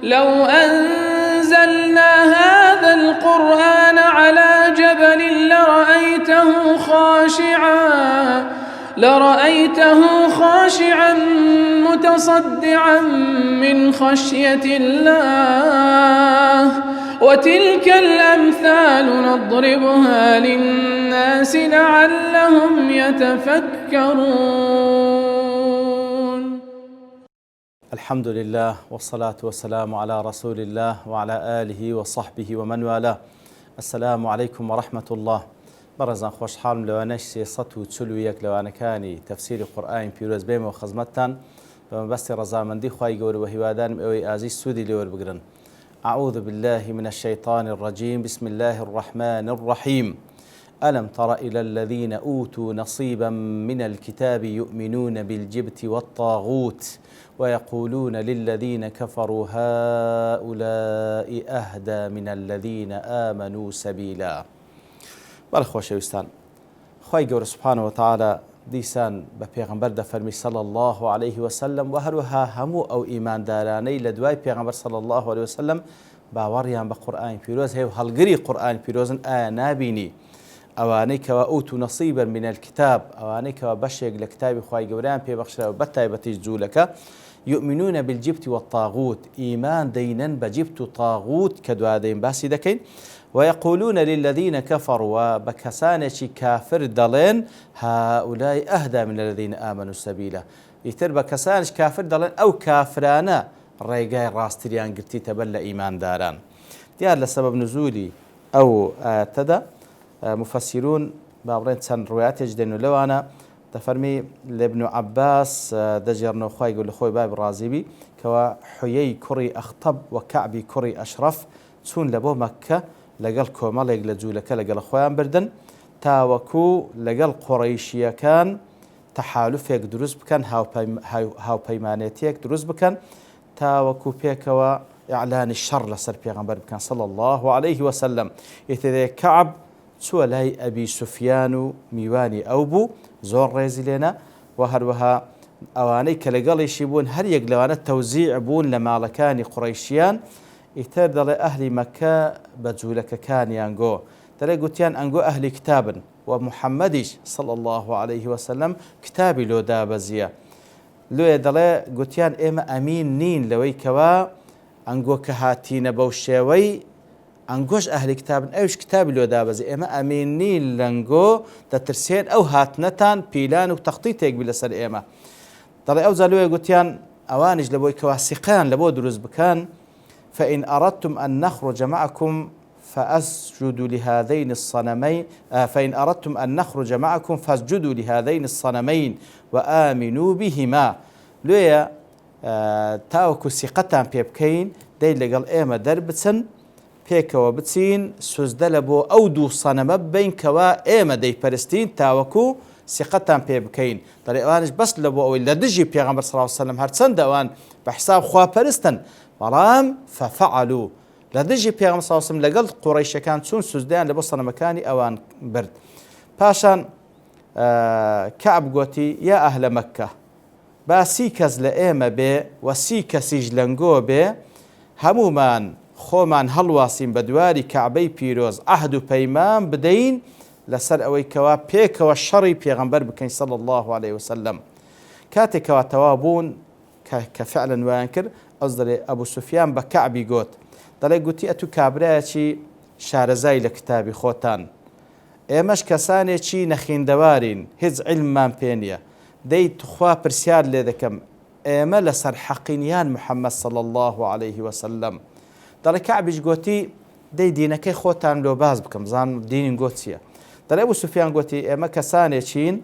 لو أنزلنا هذا القرآن على جبل لرأيته خاشعا متصدعا من خشية الله وتلك الأمثال نضربها للناس لعلهم يتفكرون. الحمد لله والصلاة والسلام على رسول الله وعلى آله وصحبه ومن والاه. السلام عليكم ورحمة الله. بەڕێزان خۆشحاڵم لەوانەش 341 لەوانەکانی تەفسیری قورئانی پیرۆز بێمەوە خزمەتتان بە مەبەستی ڕەزامەندی خوای گەورە و هیوادارم ئەوەی ئازیز سوودی لێوەربگرن. أعوذ بالله من الشيطان الرجيم. بسم الله الرحمن الرحيم. ألم تر إلى الذين أوتوا نصيبا من الكتاب يؤمنون بالجبت والطاغوت ويقولون للذين كفروا هؤلاء أهدى من الذين آمنوا سبيلا. بەڵێ خۆشەویستان، خوای گەورە سوبحانەوە وتعالە دیسان بە پێغەمبەر دەفەرمی صلی الله عليه وسلم و هەروەها هەموو ئەو ئیماندارانەی لە دوای پێغەمبەر صلی الله عليه وسلم باوەڕیان بە قورئانی پیرۆز هەیە و هەڵگری قورئانی پیرۆزن ئایا نابینی ئەوانەی کەوا ئوتو نەصیبەن من الکتاب، ئەوانەی کەوا بەشێک لە کتابی خوای گەورەیان پێبەخشراوە بە تایبەتیش جوولەکە، يؤمنون بالجبت والطاغوت، إيمان دينا بجبت طاغوت كدوادين باسي دكين، ويقولون للذين كفروا وبكسانش كافر دلين هؤلاء أهدى من الذين آمنوا سبيلا. يتر بكسانش كافر دلين أو كافرانا ريقاي راستريان قرتي تبل إيمان داران. ديار لسبب نزولي أو تدا مفسرون بابرين سن روايات جدين لو أنا تفرمي لابن عباس دجرنا خوي يقول لخوي باب الرازبي كوا حيي كري أخطب وكعبي كري أشرف تون لبو مكة لقال كوماليق لجولك لقال خويان بردن تاوكو لقال قريشيا كان تحالفيك دروز بكان هاو بيمانيتيك دروز بكان تاوكو بيكوا إعلان الشر لسر بيغمبر بكان صلى الله عليه وسلم. يتذي كعب سوى لاي أبي سفيان ميواني أوبو زور ريزلينا وهروها أواني كالقاليشي بون هر يقلوانا توزيع بون لمالكاني قريشيان يتر دلي أهل مكة بجولك كان يانقو دلي قوتيان أنقو أهل كتابا ومحمدش صلى الله عليه وسلم كتابي لو دابزيا لو دلي قوتيان إما أمين نين لوي كوا أنقو كهاتين بوشيوي أنقوش أهل كتاب أوش كتاب لو دابزي إما أميني لنقو تترسين أو هاتنتان بيلان وتخطيطيك بلسر إما طلع أو زالوية قوتيان أوانج لبوي كواسقان لبو دروز بكان فإن أردتم أن نخرج معكم فأسجدوا لهذين الصنمين فإن أردتم أن نخرج معكم فاسجدوا لهذين الصنمين وآمنوا بهما لويا تاوكو سيقتان بيبكين دي لقال إما دربتسن پێکەوە بچین سوزدە لە بۆ ئەو دوو سەنەمە بین کەوا ئێمە دەیپەرستین تاوەکو سیقەتان پێ بکەین. دەڵێ ئەوانش بەس لە بۆ ئەوەی لە دژی پێغەمبەر صلی الله علیه وسلم هەرچەندە ئەوان بە حساب خواپەرستن بەڵام فەفەعەلوو لە دژی پێغەمبەر صلی الله علیه وسلم لەگەڵ قوڕەیشەکان چوون سوزدەیان لە بۆ سەنەمەکانی ئەوان برد. پاشان کەعب گوتی یا ئەهلە مەککە با 30 کەس لە ئێمە بێ و 30 کەسیش لەنگۆ بێ هەمومان خۆمان هەڵواسین بە دواری کەعبەی پیرۆز عەهد و پەیمان بدەین لەسەر ئەوەی کەوا پێکەوە شەڕی پێغەمبەر بکەین صلی الله عليه وسلم. کاتێکەوە تەواو بوون کە فعلا وایان کرد ئەوز دەڵێ ئەبوو سوفیان بە کەعبی گوت دەڵێ گوتی ئەتو کابرایەکی شارەزای لە کتابی خۆتان ئێمەش کەسانێکی نەخیندەوارین هیچ عیلممان پێ نییە دەی تخوا پرسیار لێ دەکەم ئێمە لەسەر حەقینیان محەممەد صلی الله عليه وسلم. دەڵێ کەعبیش گوتی دەی دینەکەی خۆتان لۆ باز بکەم زانم دینین گۆ چییە. دەڵێ ئەبوو سوفیان گوتی ئێمە کەسانێکین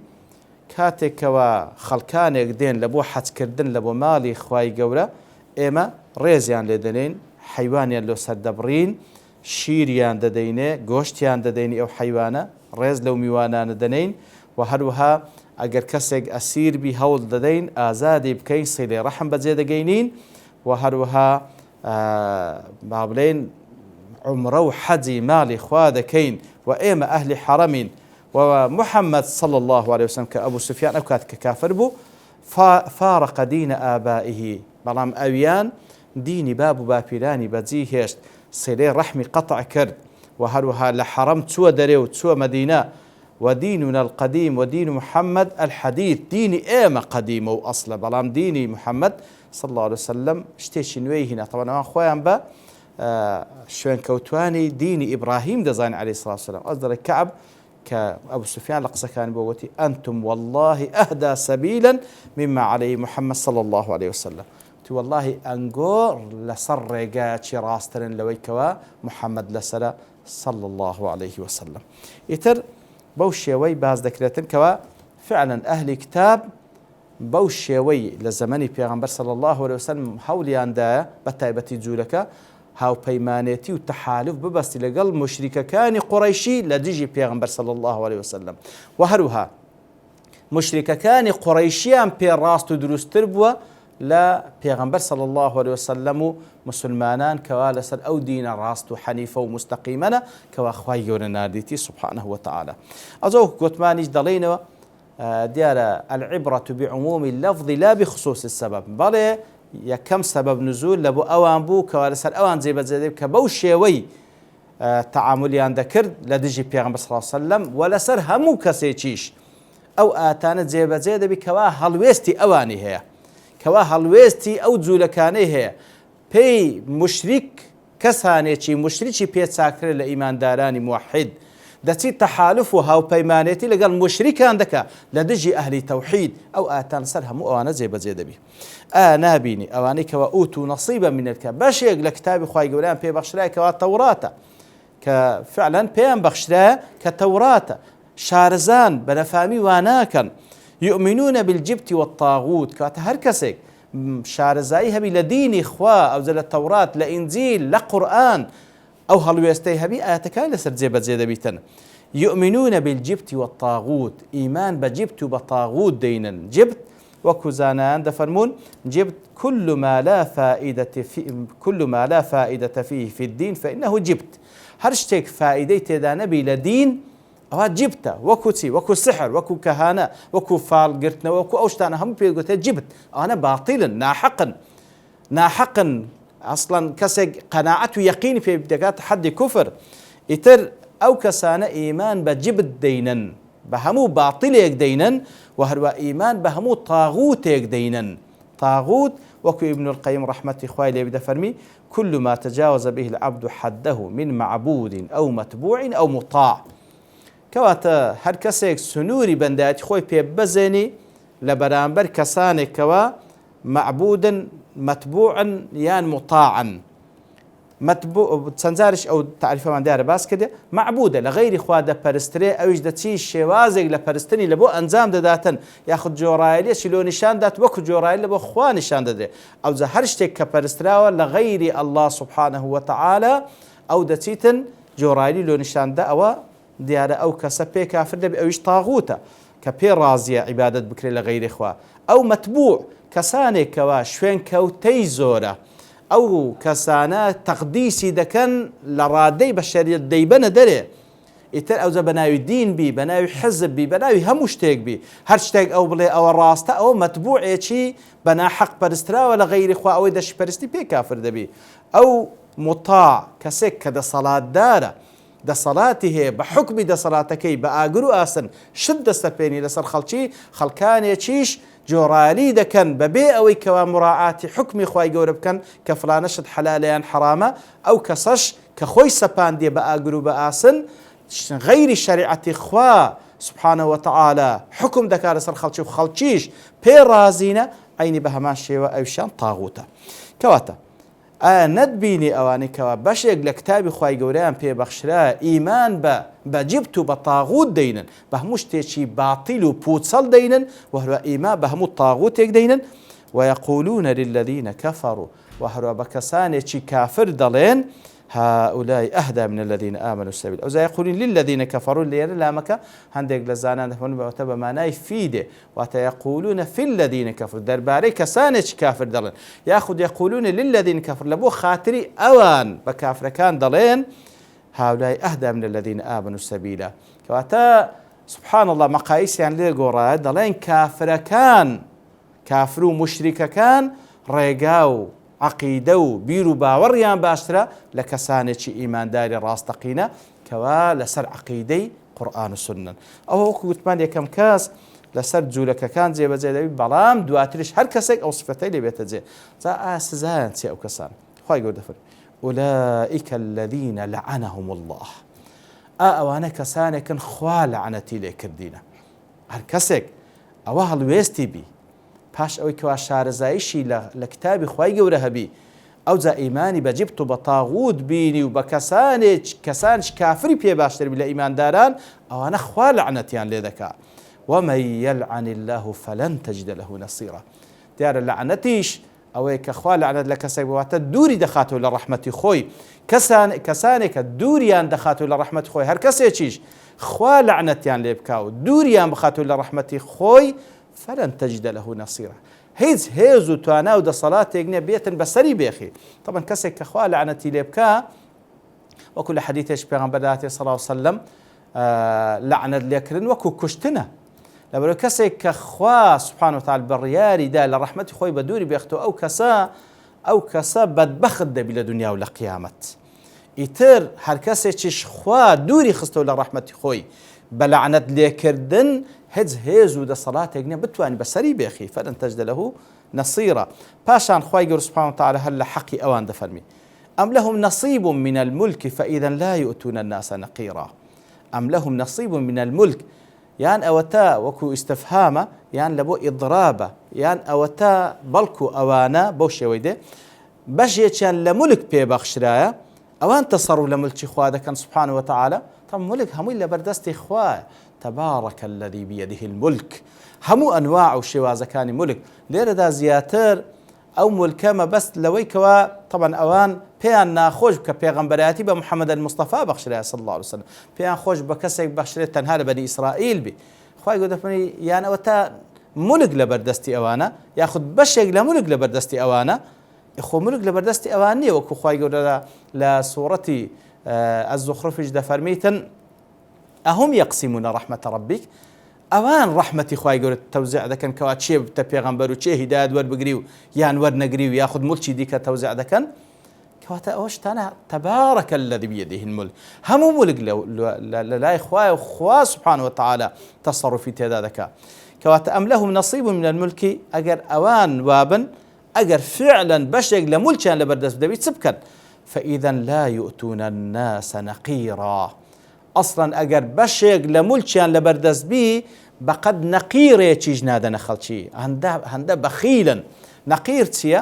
کاتێکەوە خەڵکانێک دێن لە بۆ حەجکردن لە بۆ ماڵی خوای گەورە ئێمە ڕێزیان لێ دەنێن حەیوانیان لۆ سەردەبڕین شیریان دەدەینێ گۆشتیان دەدەینی ئەو حەیوانە ڕێز لەو میوانانە دەنین و هەروەها ئەگەر کەسێک ئەسیر بی هەوڵ دەدەین ئازادی بکەین سیلەی ڕەحم بەجێ دەگەینین و هەروەها با بڵێن عمرە و حەجی ماڵی خوا دەکەین و ئێمە ئەهلی حەرەمین و محەممەد صلی الله عليه وسلم کە ئەبوو سوفیان ئەو کات کە کافر بوو فارق دینە ئابائیه بەڵام ئەویان دینی باب و باپیرانی بەجی هێشت سێلەی ڕەحمی قەتع کرد و هەروەها لە حەرەم چووە دەرێ و چووە مەدینە وديننا القديم ودين محمد الحديث ديني إيما قديمة وأصلا بلام ديني محمد صلى الله عليه وسلم شتيشي نوي هنا طبعا أنا خويا با شوين كوتواني ديني إبراهيم دزاين عليه الصلاة والسلام أصدر الكعب كأبو سفيان لقصة كان بوتي أنتم والله أهدى سبيلا مما عليه محمد صلى الله عليه وسلم والله أنقور لسر رقاتي راسترن لويكوا محمد لسلا صلى الله عليه وسلم يتر بەو شێوەی باز دەکرێتن کەوا فعلا ئەهلی کتاب بەو شێوەی لە زەمەنی پێغەمبەر صلی الله عليه وسلم هەوڵیاندایە بە تایبەتی جوولەکە هاوپەیمانێتی و تەحالف ببەستی لەگەڵ مشریکەکانی قوڕەیشی لە دژی پێغەمبەر صلی الله عليه وسلم و هەروها مشریکەکانی قوڕەیشیان پێڕاست و دروستتر بووە لە پێغەمبەر صلی الله عليه وسلم و مسلمانان کەوا لەسەر ئەو دینە ڕاست و حەنیفە و مستەقیمەنە کەوا خوای گەورە ناردیتی سبحانه وتعالى ئەزۆ گوتمانیش دەڵێنەوە دیارە العبرة بعموم اللفظ لا بخصوص السبب بەڵێ یەکەم سەبەب نزول لە بۆ ئەوان بوو کەوا لەسەر ئەوان جێبەجێ کە بەو شێوەی تعاملیان دەکرد لە دژی پێغەمبەر صلی الله عليه وسلم و لەسەر هەموو کەسێکیش ئەو ئاتانە جێبەجێ دەبی کەوا هەڵوێستی ئەوانی هەیە کەوا هەڵوێستی ئەو جوولەکانەی هەیە پێی مشریک کەسانێکی مشریکی پێچاکرێت لە ئیماندارانی موحید دەچی تەحالف و هاوپەیمانێتی لەگەڵ مشریکان دەکا لە دژی ئەهلی تەوحید ئەو ئاتان سەر هەموو ئەوانە جێبەجێ دەبی نابینی ئەوانەی کەوا ئوت و نەسیبە منەکە بەشێک لە کتابی خوای گەورەیان پێبەخشرای کەوا تەوراتە کە فعلا پێیان بەخشرایە کە تەوراتە شارزان بەنەفامی واناکەن يؤمنون بالجبت والطاغوت كات هر كسك شارزاي هبي لديني خوا او زل التوراة لإنجيل لقرآن او هلويستي هبي آتكاي لسر جيبت زيادة بيتن يؤمنون بالجبت والطاغوت إيمان بجبت وبطاغوت دينا جبت وكزانان دفرمون جبت كل ما لا فائدة فيه في الدين فإنه جبت هرشتك فائدة تدا نبي لدين ئەوە جبتە وەکو چی وەکو سحر وەکو کەهانە وەکو فالگرتنەوە وەکو ئەو شتانە هەموو پێگوتێ جبت ئەوانە باتیلن ناحەقن ئەسڵەن کەسێک قەناعەت و یەقینی پێ دەکات حەدی کوفر ئیتر ئەو کەسانە ئیمان بە جبت دەینن بە هەموو باتیلێک دەینن و هەروە ئیمان بە هەموو تاغوتێک دەینن تاغوت وەکو ابن القيم رحمة خوای لێ دەفەرمی كل ما تجاوز به العبد حده من معبود أو متبوع أو مطاع کەواتە هەر کەسێک سنووری بەندایەتی خۆی پێ بەزێنی لە بەرامبەر کەسانێکەوە معبودن مەتبوعن یان مطاعن چەند جارش ئەو تعریفەمان دیارە باس کردێ معبودە لە غەیری خوا دەپەرسترێ ئەویش دەچی شێوازێک لە پەرستنی لە بۆ ئەنجام دەداتن یاخود جۆڕایەلیەکی لۆ نیشاندات وەکو جۆڕایەلی لە بۆ خوا نیشان دەدرێ ئەوجا هەر شتێک کە پەرستراوە لە غەیری الله سبحانه وتعالى ئەو دەچیتن جۆڕایەلی لۆ نیشاندا ئەوە دیارە ئەو کەسە پێ کافر دەبێ ئەویش تاغوتە کە پێ ڕازیە عیبادەت بکرێت لە غەیری خوا ئەو مەتبوع کەسانێکەوە شوێن کەوتەی زۆرە ئەو کەسانە تەقدیسی دەکەن لە ڕادەی بە شەریعەت دەیبەنە دەرێ ئیتر ئەوجا بە ناوی دین بی بە ناوی حزب بی بە ناوی هەموو شتێک بی هەر شتێک ئەو بڵێ ئەوە ڕاستە ئەوە مەتبوعێکی بە ناحەق پەرستراوە لە غەیری خوا ئەوەی دەشی پەرستی پێ کافر دەبی ئەو مطاع کەسێک کە دەسەڵاتدارە دەسەڵاتی هەیە بە حکمی دەسەڵاتەکەی بە ئاگر و ئاسن شت دەستەپێنی لەسەر خەڵکی خەڵکانێکیش جۆڕالی دەکەن بەبێ ئەوەی کەوا مراعاتی حکمی خوای گەورە بکەن کە فلانە شت حەلالەیان حرامە ئەو کەسەش کە خۆی سەپاندێ بە ئاگر و بە ئاسن غەیری شەریعەتی خوا سبحانه وتعالى حکم دەکات لەسەر خەڵکی و خەڵکیش پێ ڕازینە عینی بە هەمان شێوە ئەویشیان تاغوتە کەواتە نەتبینی ئەوانەی کەوا بەشێک لە کتابی خوای گەورەیان پێبەخشرا ئیمان بە جبت و بە تاغوت دەینن بە هەموو شتێکی باتیل و پوچەڵ دەینن و هەروە ئیمان بە هەموو تاغوتێک دەینن ويقولون للذين كفروا وهروە بە کەسانێکی کافر دەڵێن هؤلاء أهدى من الذين آمنوا السبيل أو زي يقولون للذين كفروا ليرى لامك هندق لزانان وتبا معناي فيده وتيقولون في الذين كفروا درباري كسانش كافر دلن ياخذ يقولون للذين كفروا لبو خاطري أوان بكافر كان دلين هؤلاء أهدى من الذين آمنوا السبيل كواتا سبحان الله مقاييس يعني لي قرا دلين كافر كان كافر مشرك كان ريقاو عقیدە و بیر و باوەڕیان باشترە لە کەسانێکی ئیمانداری ڕاستەقینە کەوا لەسەر عقیدەی قورئان و سنن. ئەوە وەکو گوتمان یەکەم کەس لەسەر جوولەکەکان جێبەجێ دەبی، بەڵام دواتریش هەر کەسێک ئەو سفەتەی لێبێتە جێ. جا سزایان چێ ئەو کەسان؟ خوای گەورە دەفەرمێ ئولائیکە الذین لعنهم الله. ئەوانە کەسانێکن خوا لەعنەتی لێ کردینە. هەر کەسێک ئەوە هەڵوێستی بی پاش ئەوەی کەوا شارەزاییشی لە کتابی خوای گەورە هەبی، ئەو جا ئیمانی بە جیبت و بە تاغوت بینی و بە کەسانش کافری پێ باشتر بی لە ئیمانداران، ئەوانە خوا لەعنەتیان لێ دەکات. ومن يلعن الله فلن تجد له نصيرا. دیارە لەعنەتیش ئەوەیە کە خوا لەعنەت لە کەسێک بواتە دووری دەخاتەوە لە ڕەحمەتی خۆی. کەسانێکە دووریان دەخاتەوە لە ڕەحمەتی خۆی، هەر کەسێکیش خوا لەعنەتیان لێ بکا و دووریان بخاتەوە لە ڕەحمەتی خۆی، فلن تجد له نصيرا. هیچ هێز و توانا و دەسەڵاتێک نییە بێتن بەسەری بێخی. طبعا کەسێک کە خوا لەعنەتی لێ بکا، وەکو لە حەدیثێش پێغەمبەر داهاتێ صلی الله علیه وسلم لەعنەت لێکردن وەکو کوشتنە. لەبەرەوە کەسێک کە خوا سبحانه وتعالى بڕیاریدا لە ڕەحمەتی خۆی بە دووری بێختەوە، ئەو کەسە بەدبەخت دەبی لە دنیا و لە قیامەت. ئیتر هەر کەسێکیش خوا دووری خستەوە لە ڕەحمەتی خۆی بە لەعنەت لێکردن، هیچ هێز و دەسەڵاتێک نییە بتوانانی بەسەری بێخی. فلن تجد له نصيرا. پاشان خوای گەورە سبحانه وتعالى هەر لە حەقی ئەوان دەفەرمی أم لهم نصيب من الملك فإذا لا يؤتون الناس نقيرا. أم لهم نصيب من الملك، یان ئەوەتا وەکو ئیستفهامە، یان لە بۆ ئیضرابە، یان ئەوەتا بەڵکو ئەوانە بەو شێوەی دێ بەشێکیان لە مولک پێبەخشرایە، ئەوان تەسەڕوف لە ملکی خوا دەکەن سبحانه وتعالى. طبعا ملک هەمووی لە بەردەستی خوایە. تبارك الذي بيده الملك. هەموو ئەنواع و شێوازەکانی ملک. لێرەدا زیاتر ئەو ملکەمە بەست لەوەی کەوا طبعا ئەوان پێیان ناخۆش کە پێغەمبەرەتی بە محەممەد المستەفا بەخشرایە صلی الله عليه وسلم، پێیان خۆش بە کەسێک بەخشرێت تەنها لە بەنی ئیسرائیل بی. خوای گەورە دەفەرمێ یان ئەوە تا ملک لە بەردەستی ئەوانە، یاخود بەشێک لە ملک لە بەردەستی ئەوانە. خۆ ملک لە بەردەستی ئەوان نییە، وەکو خوای گەورە لە سوورەتی الزخرفش دەفەرمێتن ئەهم یەقسیمون ڕەحمەتە ڕەبیک. ئەوان ڕەحمەتی خوای گەورە تەوزیع دەکەن کەوا چێ بتە پێغەمبەر و چێ هیدایەت وەربگری و یان وەرنەگری و یاخود مولکی دیکە تەوزیع دەکەن. کەواتە ئەوەش تەنها تەبارەکە الذی بیەدیه الملک. هەموو ملک لە لای خوایە و خوا سبحانه وتعالى تەسەڕوفی تێدا دەکات. کەواتە ئەم لەهم نەصیب من الملک، ئەگەر ئەوان وابن، ئەگەر فعلا بەشێک لە مولکیان لە بەردەست دەبی چ بکەن؟ فإذا لا يؤتون الناس نقيرا. ئەسڵەن ئەگەر بەشێک لە مولکیان لە بەردەست بی، بەقەد نەقیرێکیش نادەنە خەڵکی. هەندە بەخیلن. نەقیر چییە؟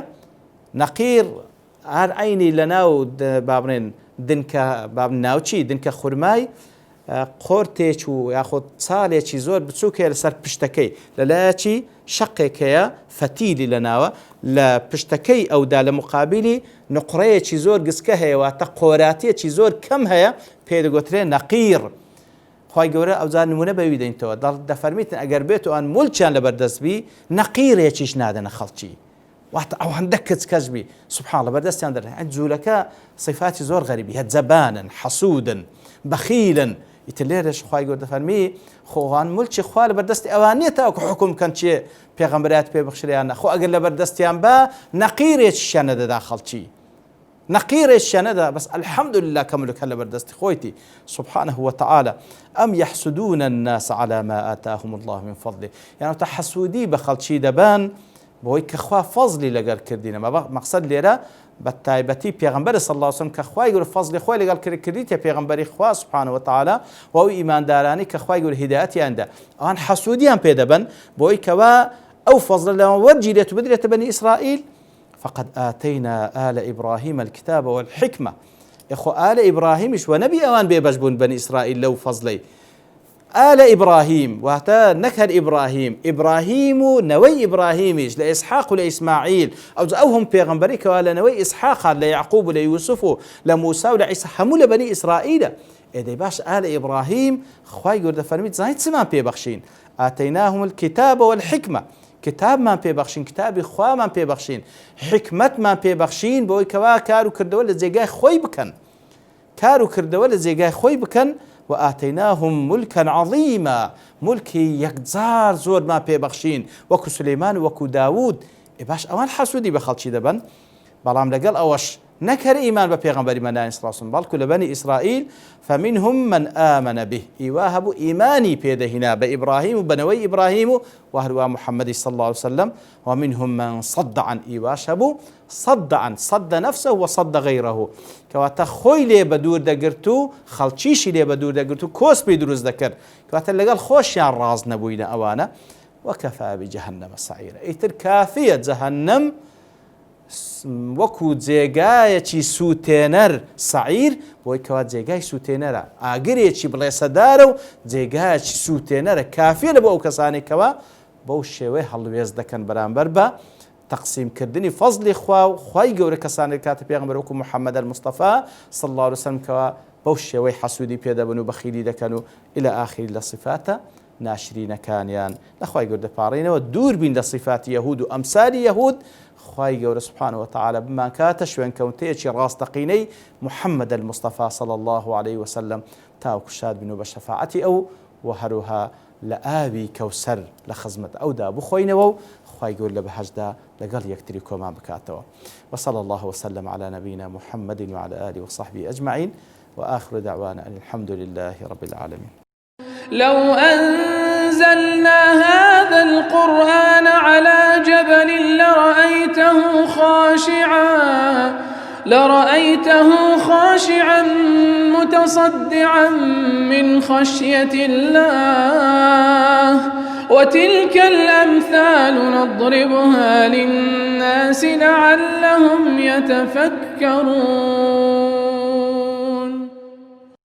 نەقیر هەر عینی لە ناو بابڕێن دنکە ناوچی دنکە خورمای قۆرتێک و یاخود چاڵێکی زۆر بچووکەیە لەسەر پشتەکەی، لەلایەکی شەقێکەیە فەتیلی لە ناوە، لە پشتەکەی ئەودا لە مقابلی نقڕەیەکی زۆر گسکە هەیە، واتە قۆراتیەکی زۆر کەم هەیە، پێدەگوترێ نەقیر. خوای گەورە ئەوجا نمونە بەوی دەینەوە، دەفەرمیتن ئەگەر بێت و ئەن مولکیان لە بەردەست بی، نەقیرێکیش نادەنە خەڵکی. واتە ئەو هەندە کەس بی سبحان الله بەردەستیان دەرێن. جوولەکە صفاتی زۆر غەریبی هەیە، جەبانن، حەسوودن، بەخیلن. ئیتر لێرەش خوای گەورە دەفەرمی خۆوان مولکی خوا لە بەردەستی ئەوان نییە تاوەکو حکم بکەن چێ پێغەمبەرەت پێ بەخشرێیان نە. خۆ ئەگەر لە بەردەستیان بە نەقیرێکیشیان نەدەدا خەڵکی، نەقیرێکیان نەدا، بەس الحەمدولله کە مولک هەر لە بەردەستی خۆیتی سبحانه وتعالى. ئەم یەحسودون الناس على ما آتاهم الله من فضله. یانە تا حەسوودی بە خەڵکی دەبان بۆی کە خوا فەزلی لەگەڵ کردینە. مەقسەد لێرە بە تایبەتی پێغەمبەر صلی الله علیه وسلم کە خوای گەورە فەزلی خۆی لەگەڵ کردیتە پێغەمبەری خوا سبحانه وتعالى و ئەو ئیماندارانی کە خوای گەورە هیدایەتیاندا، ئەوان حەسوودیان پێ دەبن بۆی کەوا ئەو فەزلە لەوە وەرگیرێت و بدرێتە بەنی ئیسرائیل. فقد آتينا آل إبراهيم الكتاب والحكمة. إخو آل إبراهيمش ونبي أوان بيبجبون بني إسرائيل لو فضلي. آل إبراهيم واتا نكهر إبراهيم نوي إبراهيمش لإسحاق ولإسماعيل أوهم بيغمبريك ولا نوي إسحاق ليعقوب ليوسف لموسى ولعيسى حمول بني إسرائيل. إذا باش آل إبراهيم خواي قرد فرميت زايد سمان بيبخشين آتيناهم الكتاب والحكمة. كتاب من بيبخشين، كتاب خوا من بيبخشين، حكمت من بيبخشين بوي كوا كارو كردوا لزيجاي خوي بكن، كارو كردوا لزيجاي خوي بكن. وآتيناهم ملكا عظيما، ملكي يكزار زور ما بيبخشين، وكو سليمان وكو داود. باش اوان حسودي بخلشي دبن بەڵام لەگەڵ ئەوەش نەکەر ئیمان بە پێغەمبەری مەنانی سڵاسم بەڵکو لە بەنی ئیسرائیل فمنهم من آمن به ئیوا هەبوو ئیمانی پێدەهینا بە ئیبراهیم و بنەوەی ئیبراهیم و وهروە محەممەدی صلى الله عليه وسلم ومنهم من صد عن ئیواش هەبوو صد عن صد نفسه وصد غيره کەواتە خۆی لێ بە دوور دەگرت و خەڵکیشی لێ بە دوور دەگرت و کۆسپی دروست دەکرد کەواتە لەگەڵ خۆشیان ڕاز نەبووینە ئەوانە وەکەفا بجەهەنەمە سعیرە ئیتر کافیە جەهەنەم وەکو جێگایەکی سووتێنەر سعیر بۆی کەوا جێگای سووتێنەرە ئاگرێکی بڵێسەدارە و جێگایەکی سووتێنەرە کافیە لە بۆ ئەو کەسانێکەوە بەو شێوەی هەڵوێز دەکەن بەرامبەر بە تەقسیمکردنی فەزلی خوا و خوای گەورە کەسانێک کاتە پێغەمبەر وەکو محەممەد المستەفا صلی الله عليه وسلم کەوا بەو شێوەی حەسوودی پێدەبن و بەخیلی دەکەن و إلى آخر لە صفاتە ناشرینەکانیان لەخوای گەورە دەپاڕێنەوە دوور بین لە صفاتی یەهود و ئەمسالی یەهود خوای گەورە سبحانه وتعالى بمان کاتە شوێنکەوتەیەکی ڕاستەقینەی محەممەد المستەفا صلی الله عليه وسلم تاوەکو شاد بن و بە شەفاعەتی ئەو و هەروها لە ئاوی کەوسەر لە خزمەت ئەودا بخۆینەوە و خوای گەورە لە بەهەشدا لەگەڵ یەکتری کۆمان بکاتەوە. وصلى الله وسلم على نبينا محمد وعلى آله وصحبه أجمعين وآخر دعوانا أن الحمد لله رب العالمين. لو أنزلنا هذا القرآن على جبل لرأيته خاشعا متصدعا من خشية الله وتلك الأمثال نضربها للناس لعلهم يتفكرون.